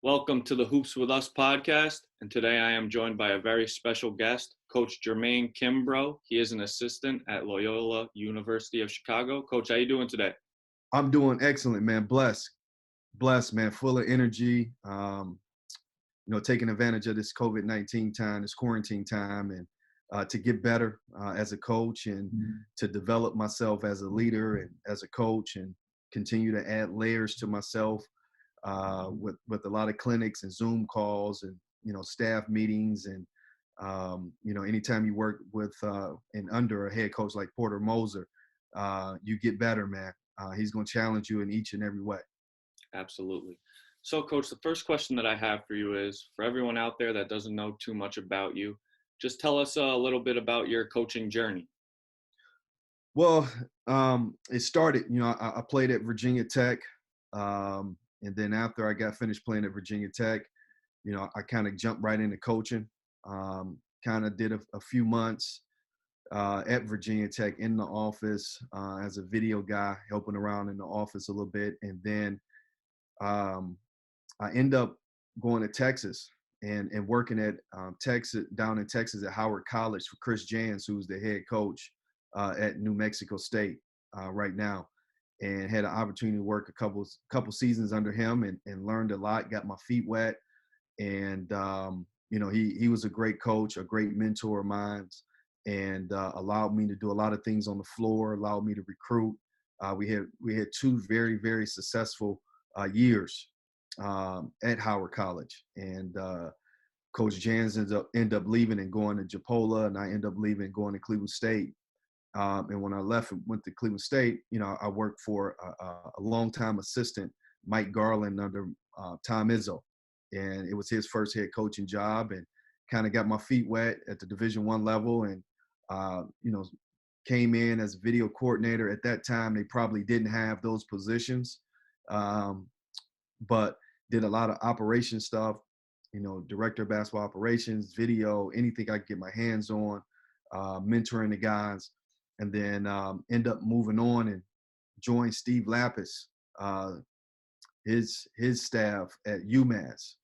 Welcome to the Hoops with Us podcast, and today I am joined by a very special guest, Coach Jermaine Kimbrough. He is an assistant at Loyola University of Chicago. Coach, how you doing today? I'm doing excellent, man. Blessed, man. Full of energy. Taking advantage of this COVID-19 time, this quarantine time, and to get better as a coach and to develop myself as a leader and as a coach and continue to add layers to myself with a lot of clinics and Zoom calls and, staff meetings. And, anytime you work with and under a head coach like Porter Moser, you get better, man. He's going to challenge you in each and every way. Absolutely. So, Coach, the first question that I have for you is, for everyone out there that doesn't know too much about you, just tell us a little bit about your coaching journey. Well, it started, I played at Virginia Tech. And then after I got finished playing at Virginia Tech, I kind of jumped right into coaching. Kind of did a few months at Virginia Tech in the office as a video guy, helping around in the office a little bit. And then I end up going to Texas and working at down in Texas at Howard College for Chris Jans, who's the head coach at New Mexico State right now, and had an opportunity to work a couple seasons under him and learned a lot, got my feet wet. And, he was a great coach, a great mentor of mine, and allowed me to do a lot of things on the floor, allowed me to recruit. We had two very, very successful years at Howard College. And Coach Jans ended up leaving and going to Japola, and I ended up leaving and going to Cleveland State. And when I left and went to Cleveland State, I worked for a longtime assistant, Mike Garland, under Tom Izzo. And it was his first head coaching job, and kind of got my feet wet at the Division I level, and, came in as video coordinator. At that time, they probably didn't have those positions, but did a lot of operation stuff, director of basketball operations, video, anything I could get my hands on, mentoring the guys. And then end up moving on and joined Steve Lapis, his staff at UMass,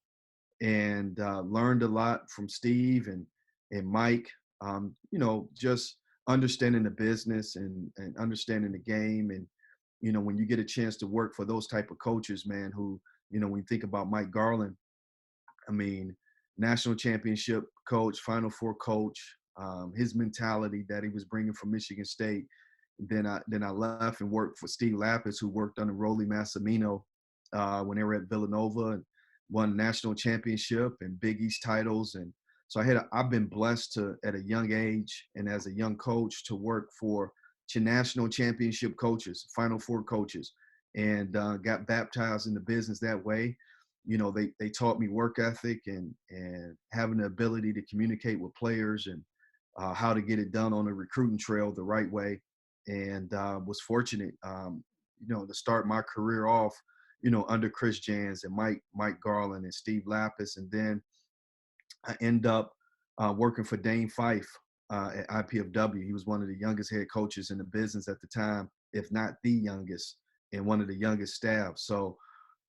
and learned a lot from Steve and Mike. Just understanding the business and understanding the game. And when you get a chance to work for those type of coaches, man, who when you think about Mike Garland, I mean, national championship coach, Final Four coach. His mentality that he was bringing from Michigan State. Then I left and worked for Steve Lapis, who worked under Rolly Massimino when they were at Villanova, and won national championship and Big East titles. And so I've been blessed to, at a young age and as a young coach, to work for national championship coaches, Final Four coaches, and got baptized in the business that way. They taught me work ethic and having the ability to communicate with players and how to get it done on the recruiting trail the right way. And was fortunate, to start my career off, under Chris Jans and Mike Garland and Steve Lapis. And then I end up working for Dane Fife at IPFW. He was one of the youngest head coaches in the business at the time, if not the youngest, and one of the youngest staff. So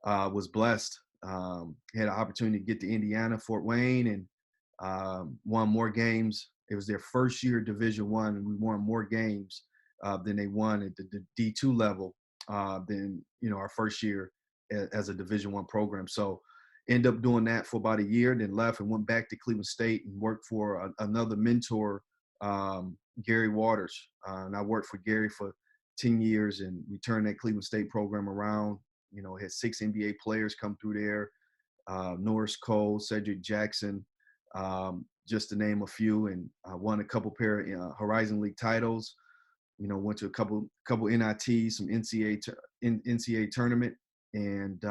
was blessed. Had an opportunity to get to Indiana, Fort Wayne, and won more games. It was their first year Division I, and we won more games than they won at the D2 level than our first year as a Division I program. So ended up doing that for about a year, then left and went back to Cleveland State and worked for another mentor, Gary Waters. And I worked for Gary for 10 years, and we turned that Cleveland State program around. Had 6 NBA players come through there, Norris Cole, Cedric Jackson, just to name a few, and won a couple pair of Horizon League titles. Went to a couple NITs, some NCAA tournament, and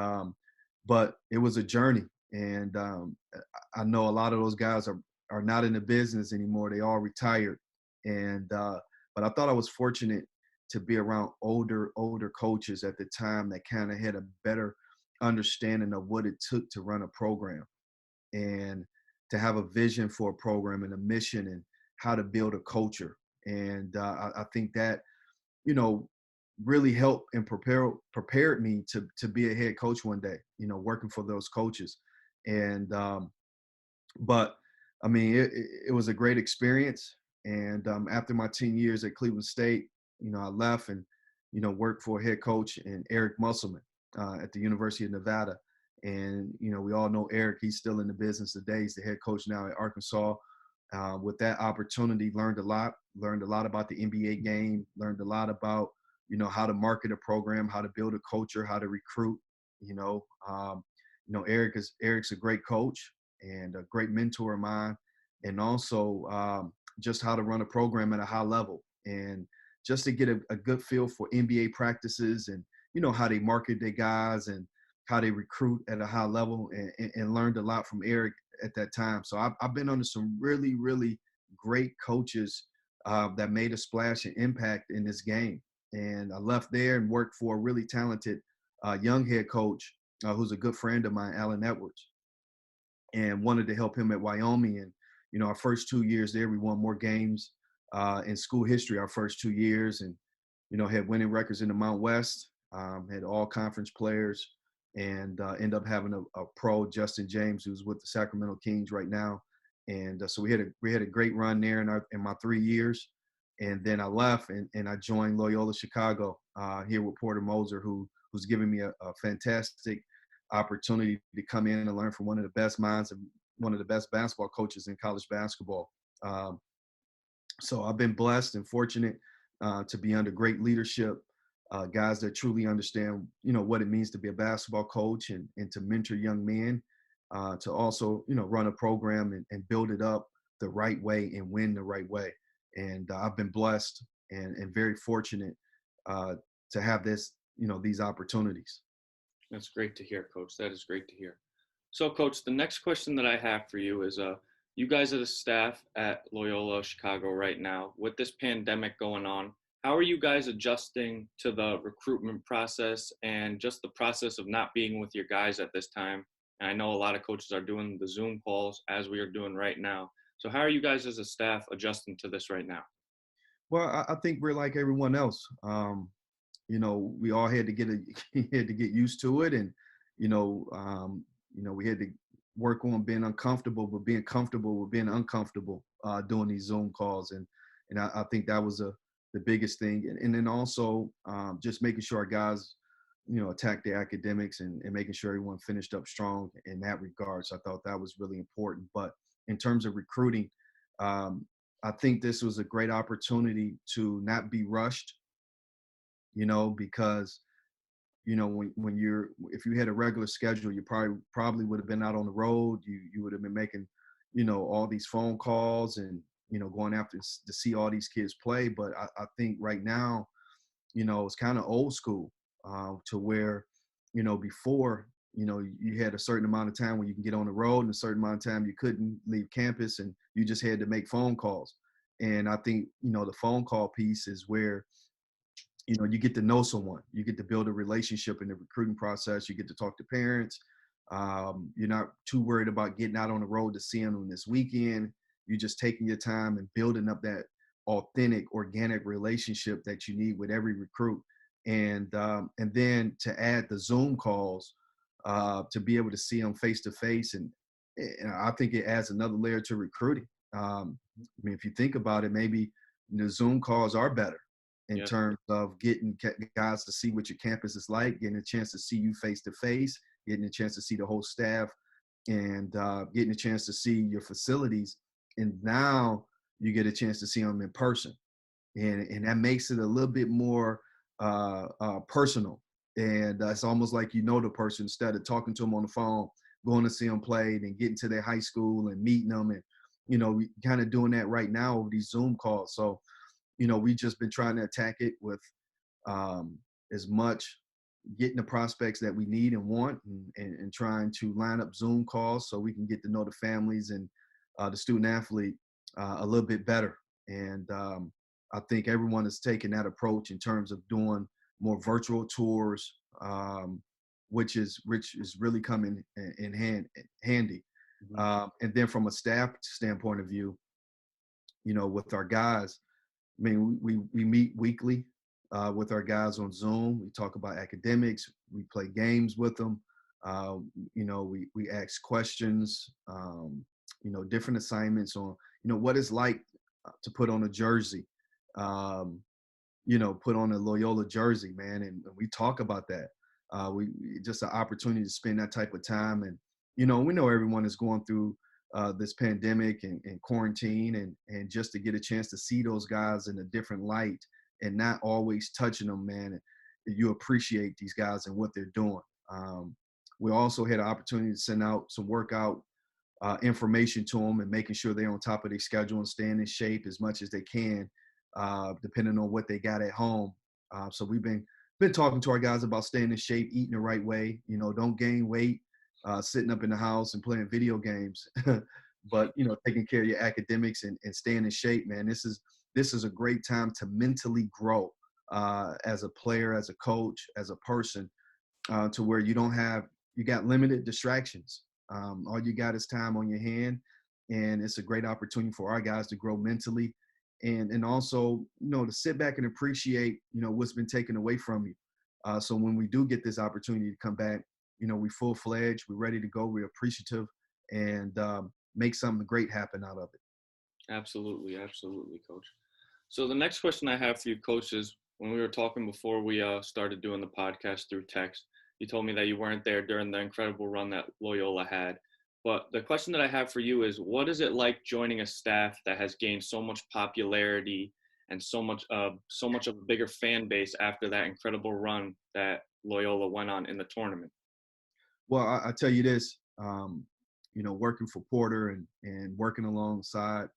but it was a journey. And I know a lot of those guys are not in the business anymore; they all retired. And but I thought I was fortunate to be around older coaches at the time that kind of had a better understanding of what it took to run a program, and to have a vision for a program and a mission and how to build a culture. And I think that, really helped and prepared me to be a head coach one day, working for those coaches. And but I mean, it was a great experience. And after my 10 years at Cleveland State, I left and worked for a head coach and Eric Musselman at the University of Nevada. And we all know Eric; he's still in the business today. He's the head coach now at Arkansas. With that opportunity, learned a lot. Learned a lot about the NBA game. Learned a lot about how to market a program, how to build a culture, how to recruit. You know, um, Eric's a great coach and a great mentor of mine, and also just how to run a program at a high level, and just to get a good feel for NBA practices and how they market their guys and how they recruit at a high level, and learned a lot from Eric at that time. So I've been under some really, really great coaches that made a splash and impact in this game. And I left there and worked for a really talented young head coach who's a good friend of mine, Alan Edwards, and wanted to help him at Wyoming. And our first 2 years there, we won more games in school history our first 2 years, and had winning records in the Mount West, had all conference players, and end up having a pro, Justin James, who's with the Sacramento Kings right now. And so we had a great run there in my 3 years. And then I left and I joined Loyola Chicago here with Porter Moser, who's given me a fantastic opportunity to come in and learn from one of the best minds and one of the best basketball coaches in college basketball. Um, so I've been blessed and fortunate to be under great leadership, guys that truly understand, what it means to be a basketball coach, and to mentor young men, to also, run a program and build it up the right way and win the right way. And I've been blessed and very fortunate to have these opportunities. That's great to hear, Coach. That is great to hear. So, Coach, the next question that I have for you is, you guys are the staff at Loyola Chicago right now. With this pandemic going on, how are you guys adjusting to the recruitment process and just the process of not being with your guys at this time? And I know a lot of coaches are doing the Zoom calls as we are doing right now. So, how are you guys as a staff adjusting to this right now? Well, I think we're like everyone else. We all had to had to get used to it, and we had to work on being uncomfortable, but being comfortable with being uncomfortable doing these Zoom calls, and I think that was the biggest thing, and then also just making sure our guys, attack their academics, and making sure everyone finished up strong in that regard. So I thought that was really important. But in terms of recruiting, um, I think this was a great opportunity to not be rushed, because when you're if you had a regular schedule, you probably would have been out on the road. You would have been making all these phone calls and going after to see all these kids play. But I think right now, it's kind of old school, to where before, you had a certain amount of time when you can get on the road and a certain amount of time you couldn't leave campus, and you just had to make phone calls. And I think the phone call piece is where you get to know someone, you get to build a relationship in the recruiting process, you get to talk to parents. You're not too worried about getting out on the road to see them this weekend. You're just taking your time and building up that authentic, organic relationship that you need with every recruit. And then to add the Zoom calls, to be able to see them face to face, and I think it adds another layer to recruiting. I mean, if you think about it, maybe the Zoom calls are better in Yeah. terms of getting guys to see what your campus is like, getting a chance to see you face to face, getting a chance to see the whole staff, and getting a chance to see your facilities. And now you get a chance to see them in person, and that makes it a little bit more personal. And it's almost like the person instead of talking to them on the phone, going to see them play, and getting to their high school and meeting them, and we kind of doing that right now over these Zoom calls. So we just been trying to attack it with um, as much getting the prospects that we need and want, and trying to line up Zoom calls so we can get to know the families and the student athlete a little bit better. And I think everyone is taking that approach in terms of doing more virtual tours, which is really coming handy. Mhm. And then from a staff standpoint of view, with our guys, I mean, we meet weekly with our guys on Zoom. We talk about academics. We play games with them. We ask questions, different assignments on, what it's like to put on a jersey, um, put on a Loyola jersey, man. And we talk about that. We just an opportunity to spend that type of time. And, we know everyone is going through this pandemic and quarantine, and just to get a chance to see those guys in a different light and not always touching them, man. You appreciate these guys and what they're doing. We also had an opportunity to send out some workout information to them and making sure they're on top of their schedule and staying in shape as much as they can, depending on what they got at home. So we've been talking to our guys about staying in shape, eating the right way. Don't gain weight, sitting up in the house and playing video games, but taking care of your academics and staying in shape, man. This is a great time to mentally grow as a player, as a coach, as a person, to where you got limited distractions. All you got is time on your hand, and it's a great opportunity for our guys to grow mentally, and also to sit back and appreciate what's been taken away from you. So when we do get this opportunity to come back, we full fledged, we're ready to go, we're appreciative, and make something great happen out of it. Absolutely, absolutely, Coach. So the next question I have for you, Coach, is when we were talking before we started doing the podcast through text, you told me that you weren't there during the incredible run that Loyola had. But the question that I have for you is, what is it like joining a staff that has gained so much popularity and so much of a bigger fan base after that incredible run that Loyola went on in the tournament? Well, I tell you this, working for Porter and working alongside,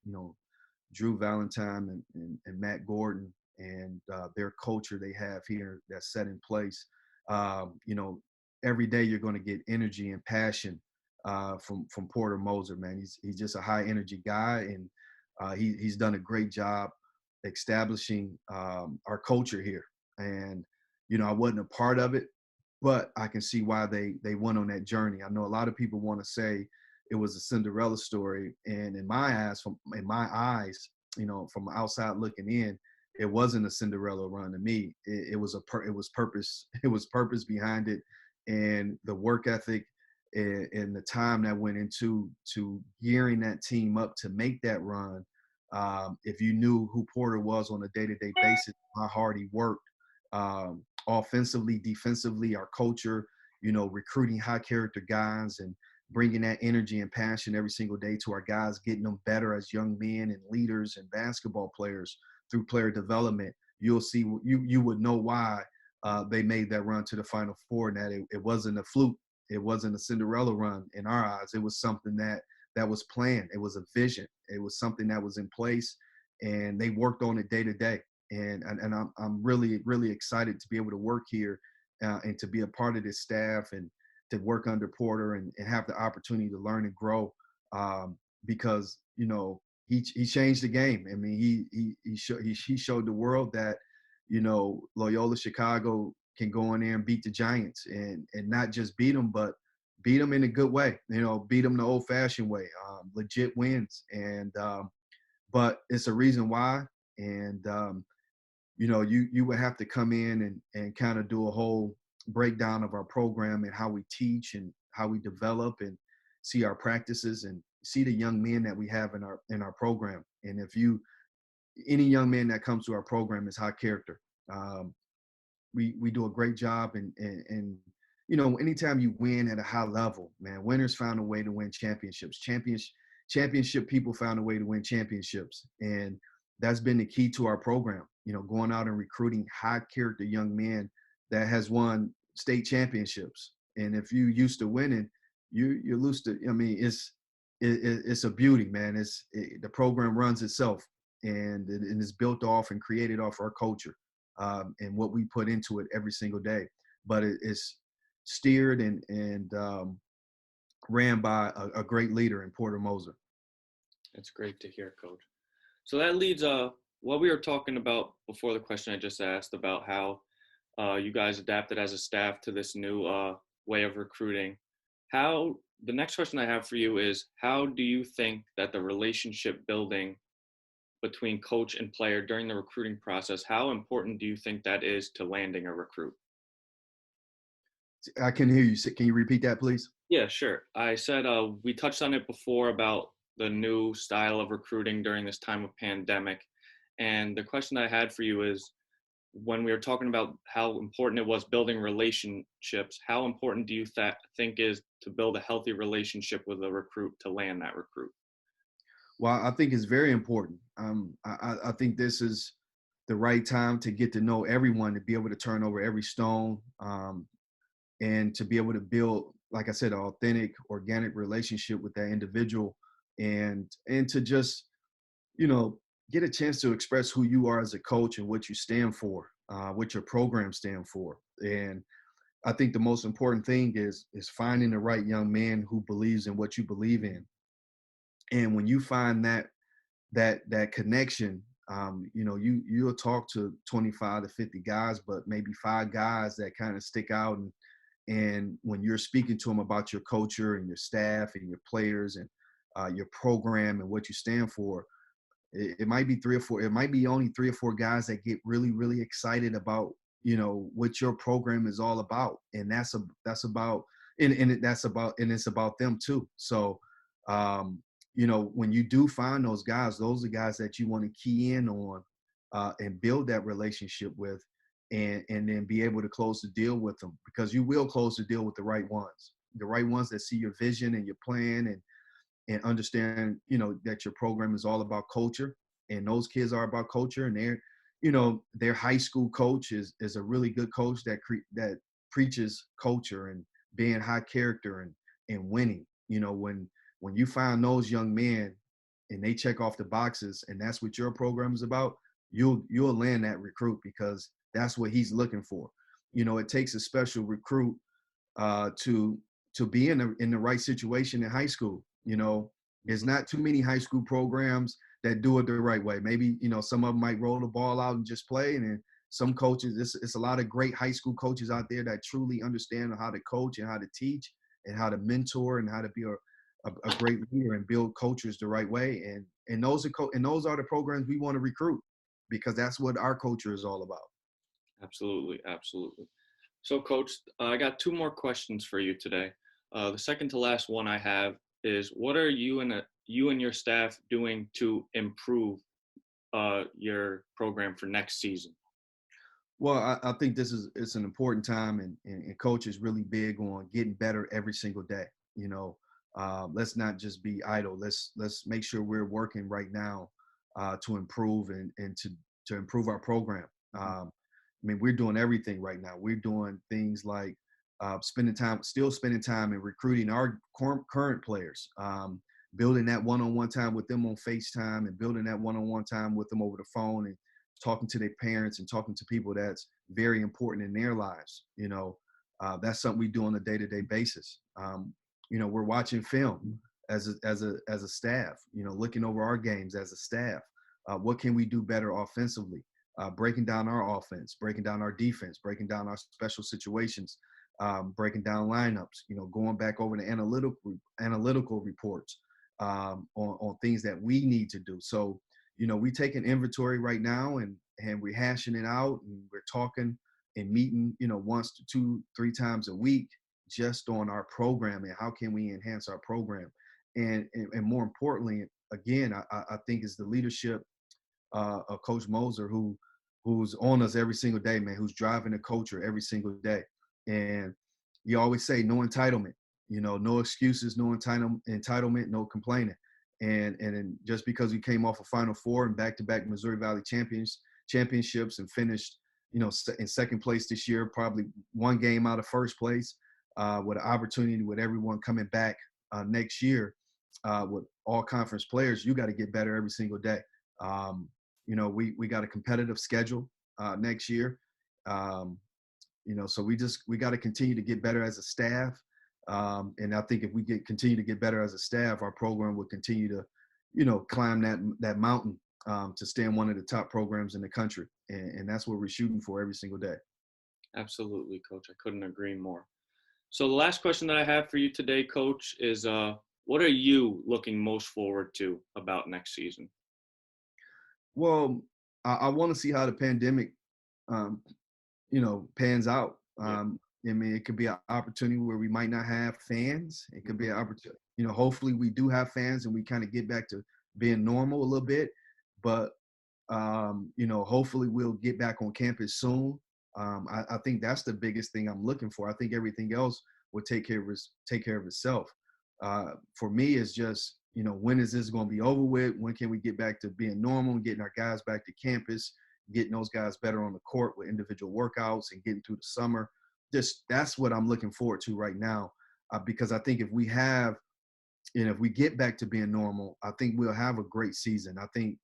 Drew Valentine and Matt Gordon and their culture they have here that's set in place. You know, every day you're going to get energy and passion from Porter Moser, man. He's just a high energy guy, and he's done a great job establishing our culture here. And I wasn't a part of it, but I can see why they went on that journey. I know a lot of people want to say it was a Cinderella story, and in my eyes, from outside looking in, it wasn't a Cinderella run to me. It was purpose. It was purpose behind it, and the work ethic and the time that went into gearing that team up to make that run. If you knew who Porter was on a day-to-day basis, how hard he worked, offensively, defensively, our culture, recruiting high character guys and bringing that energy and passion every single day to our guys, getting them better as young men and leaders and basketball players through player development. You'll see, you would know why they made that run to the Final Four, and that it wasn't a fluke. It wasn't a Cinderella run in our eyes. It was something that was planned. It was a vision. It was something that was in place, and they worked on it day to day. And I'm really, really excited to be able to work here and to be a part of this staff and to work under Porter and have the opportunity to learn and grow, because he changed the game. I mean, he showed the world that Loyola Chicago can go in there and beat the Giants, and not just beat them, but beat them in a good way. Beat them the old-fashioned way, legit wins. And but it's a reason why. And you would have to come in and kind of do a whole breakdown of our program and how we teach and how we develop and see our practices and see the young men that we have in our program. And if any young man that comes to our program is high character. We do a great job, and anytime you win at a high level, man, winners found a way to win championships. Championship people found a way to win championships, and that's been the key to our program. Going out and recruiting high character young men that has won state championships. And if you used to winning, you're used to. I mean, it's a beauty, man. The program runs itself, and it's built off and created off our culture, and what we put into it every single day. But it's steered and ran by a great leader in Porter Moser. That's great to hear, Coach. So that leads what we were talking about before the question I just asked about how you guys adapted as a staff to this new way of recruiting. The next question I have for you is, how do you think that the relationship building between coach and player during the recruiting process, how important do you think that is to landing a recruit? I can hear you. Can you repeat that, please? Yeah, sure. I said we touched on it before about the new style of recruiting during this time of pandemic. And the question I had for you is when we were talking about how important it was building relationships, how important do you think is to build a healthy relationship with a recruit to land that recruit? Well, I think it's very important. I think this is the right time to get to know everyone, to be able to turn over every stone, and to be able to build, like I said, an authentic, organic relationship with that individual, and to just, you know, get a chance to express who you are as a coach and what you stand for, what your program stand for. And I think the most important thing is finding the right young man who believes in what you believe in. And when you find that connection, you'll talk to 25 to 50 guys, but maybe 5 guys that kind of stick out. And when you're speaking to them about your culture and your staff and your players and your program and what you stand for, it might be 3 or 4. It might be only 3 or 4 guys that get really, really excited about, what your program is all about, and that's about and it's about them too. So, when you do find those guys, those are guys that you want to key in on, and build that relationship with, and then be able to close the deal with them, because you will close the deal with the right ones that see your vision and your plan, and understand, that your program is all about culture, and those kids are about culture, and their high school coach is a really good coach that preaches culture and being high character and winning. When you find those young men and they check off the boxes, and that's what your program is about, you'll land that recruit, because that's what he's looking for. It takes a special recruit, to be in the right situation in high school. There's not too many high school programs that do it the right way. Maybe, some of them might roll the ball out and just play, and then some coaches, it's a lot of great high school coaches out there that truly understand how to coach and how to teach and how to mentor and how to be a great leader and build cultures the right way. And those are the programs we want to recruit, because that's what our culture is all about. Absolutely, absolutely. So, Coach, I got two more questions for you today. The second to last one I have is, what are you and your staff doing to improve your program for next season? Well, I think it's an important time, and coach is really big on getting better every single day. Let's not just be idle. Let's make sure we're working right now, to improve and to improve our program. We're doing everything right now. We're doing things like still spending time and recruiting our current players, building that one-on-one time with them on FaceTime, and building that one-on-one time with them over the phone, and talking to their parents and talking to people that's very important in their lives. That's something we do on a day-to-day basis. We're watching film as a staff, looking over our games as a staff. What can we do better offensively? Breaking down our offense, breaking down our defense, breaking down our special situations, breaking down lineups, going back over the analytical reports, on things that we need to do. So, we take an inventory right now, and we're hashing it out, and we're talking and meeting, once to 2-3 times a week, just on our program and how can we enhance our program. And more importantly, again, I think it's the leadership, of Coach Moser, who's on us every single day, man, who's driving the culture every single day. And you always say no entitlement, no excuses, no entitlement, no complaining. And then just because we came off a Final Four and back-to-back Missouri Valley championships, and finished, in second place this year, probably one game out of first place, with an opportunity with everyone coming back next year, with all conference players, you got to get better every single day. We got a competitive schedule next year. So we got to continue to get better as a staff. And I think if we continue to get better as a staff, our program will continue to, climb that mountain, to stay in one of the top programs in the country. And that's what we're shooting for every single day. Absolutely, Coach. I couldn't agree more. So the last question that I have for you today, Coach, is what are you looking most forward to about next season? Well, I want to see how the pandemic, pans out. Yeah. I mean, it could be an opportunity where we might not have fans. It could be Mhm. an opportunity, hopefully we do have fans and we kind of get back to being normal a little bit. But hopefully we'll get back on campus soon. I think that's the biggest thing I'm looking for. I think everything else will take care of itself. For me, it's just, when is this going to be over with? When can we get back to being normal and getting our guys back to campus, getting those guys better on the court with individual workouts and getting through the summer? Just that's what I'm looking forward to right now, because I think if we get back to being normal, I think we'll have a great season. I think,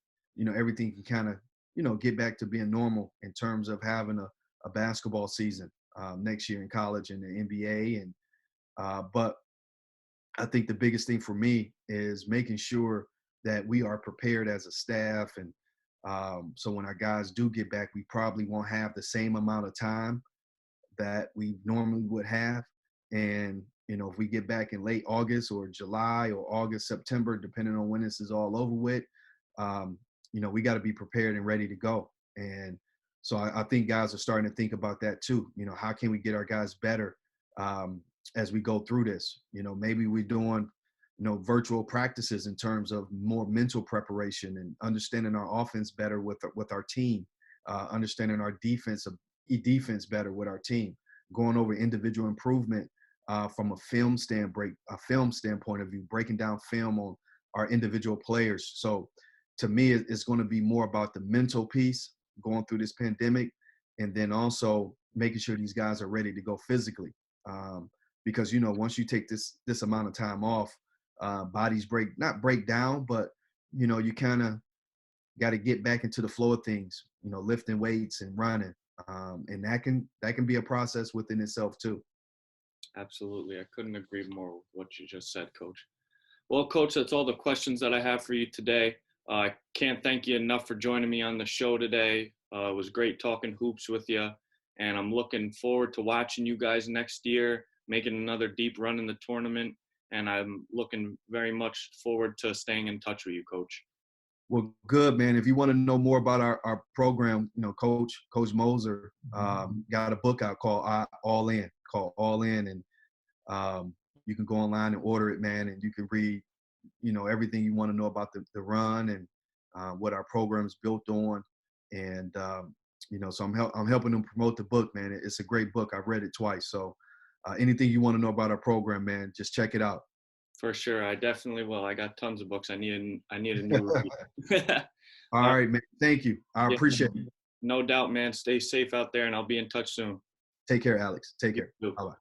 everything can kind of, get back to being normal in terms of having a basketball season next year in college and the NBA. But I think the biggest thing for me is making sure that we are prepared as a staff. And so when our guys do get back, we probably won't have the same amount of time that we normally would have. And, if we get back in late August or July or August, September, depending on when this is all over with, we got to be prepared and ready to go. And so I think guys are starting to think about that too. How can we get our guys better as we go through this? Maybe we're doing, virtual practices in terms of more mental preparation and understanding our offense better with our team, understanding our defense better with our team, going over individual improvement from a film standpoint of view, breaking down film on our individual players. So to me, it's going to be more about the mental piece going through this pandemic, and then also making sure these guys are ready to go physically. Because once you take this amount of time off, bodies not break down, but you kind of got to get back into the flow of things, lifting weights and running. And that can be a process within itself too. Absolutely. I couldn't agree more with what you just said, Coach. Well, Coach, that's all the questions that I have for you today. I can't thank you enough for joining me on the show today. It was great talking hoops with you, and I'm looking forward to watching you guys next year, making another deep run in the tournament, and I'm looking very much forward to staying in touch with you, Coach. Well, good, man. If you want to know more about our program, Coach Moser got a book out called All In, and you can go online and order it, man, and you can read, everything you want to know about the run and what our program is built on. And, so I'm helping them promote the book, man. It's a great book. I've read it twice. So anything you want to know about our program, man, just check it out. For sure, I definitely will. I got tons of books. I need a new read. All All right. right, man. Thank you. I Yeah, appreciate it. no doubt, man. Stay safe out there, and I'll be in touch soon. Take care, Alex. Take You care. too. Bye-bye.